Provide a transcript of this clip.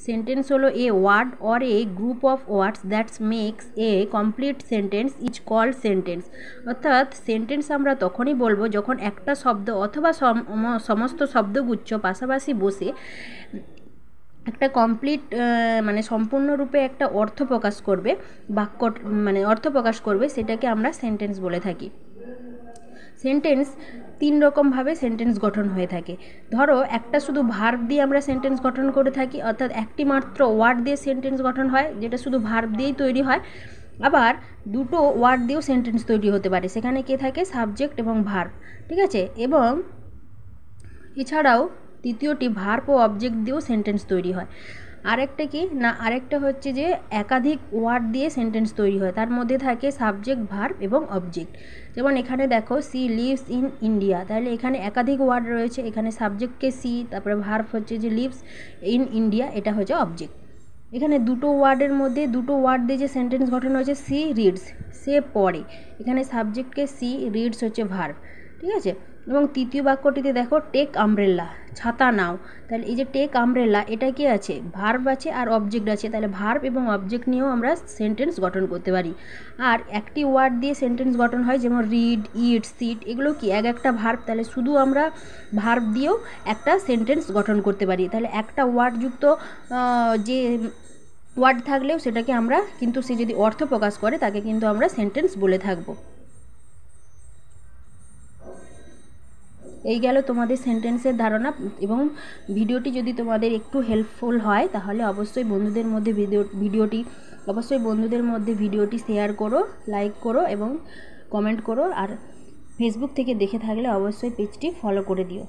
Sentence হলো a word or a group of words that's makes a complete sentence is called sentence. অর্থাৎ sentence আমরা তখনই বলবো যখন একটা শব্দ অথবা সমস্ত শব্দগুচ্ছ পাশাপাশি বসে একটা কমপ্লিট মানে সম্পূর্ণরূপে একটা অর্থ প্রকাশ করবে, বাক্য মানে অর্থ প্রকাশ করবে, সেটাকে আমরা সেন্টেন্স বলে থাকি। সেন্টেন্স তিন রকমভাবে সেন্টেন্স গঠন হয়ে থাকে। ধরো একটা শুধু ভার্ব দিয়ে আমরা সেন্টেন্স গঠন করে থাকি, অর্থাৎ একটি মাত্র ওয়ার্ড দিয়ে সেন্টেন্স গঠন হয়, যেটা শুধু ভার্ব দিয়েই তৈরি হয়। আবার দুটো ওয়ার্ড দিয়েও সেন্টেন্স তৈরি হতে পারে, সেখানে কে থাকে, সাবজেক্ট এবং ভার্ব, ঠিক আছে। এবং এছাড়াও তৃতীয়টি ভার্ব ও অবজেক্ট দিয়েও সেন্টেন্স তৈরি হয়। আরেকটা কি না, আরেকটা হচ্ছে যে একাধিক ওয়ার্ড দিয়ে সেন্টেন্স তৈরি হয়, তার মধ্যে থাকে সাবজেক্ট, ভার্ব এবং অবজেক্ট। যেমন এখানে দেখো সি লিভস ইন ইন্ডিয়া, তাহলে এখানে একাধিক ওয়ার্ড রয়েছে, এখানে সাবজেক্টকে সি, তারপরে ভার্ব হচ্ছে যে লিভস ইন ইন্ডিয়া, এটা হচ্ছে অবজেক্ট। এখানে দুটো ওয়ার্ডের মধ্যে দুটো ওয়ার্ড দিয়ে যে সেন্টেন্স গঠন হয়েছে, সি রিডস, সে পড়ে, এখানে সাবজেক্টকে সি, রিডস হচ্ছে ভার্ব, ঠিক আছে। এবং তৃতীয় বাক্যটিতে দেখো টেক আমব্রেলা, ছাতা নাও, তাহলে এই যে টেক আমব্রেলা, এটা কি আছে, ভার্ব আছে আর অবজেক্ট আছে, তাহলে ভার্ব এবং অবজেক্ট নিয়েও আমরা সেন্টেন্স গঠন করতে পারি। আর একটি ওয়ার্ড দিয়ে সেন্টেন্স গঠন হয়, যেমন রিড, ইট, সিট, এগুলো কি এক একটা ভার্ব, তাহলে শুধু আমরা ভার্ব দিয়েও একটা সেন্টেন্স গঠন করতে পারি। তাহলে একটা ওয়ার্ড যুক্ত যে ওয়ার্ড থাকলেও সেটাকে আমরা কিন্তু, সে যদি অর্থ প্রকাশ করে তাকে কিন্তু আমরা সেন্টেন্স বলে থাকবো। এই গেল তোমাদের সেন্টেন্সের ধারণা। এবং ভিডিওটি যদি তোমাদের একটু হেল্পফুল হয় তাহলে অবশ্যই বন্ধুদের মধ্যে ভিডিওটি শেয়ার করো, লাইক করো এবং কমেন্ট করো। আর ফেসবুক থেকে দেখে থাকলে অবশ্যই পেজটি ফলো করে দিও।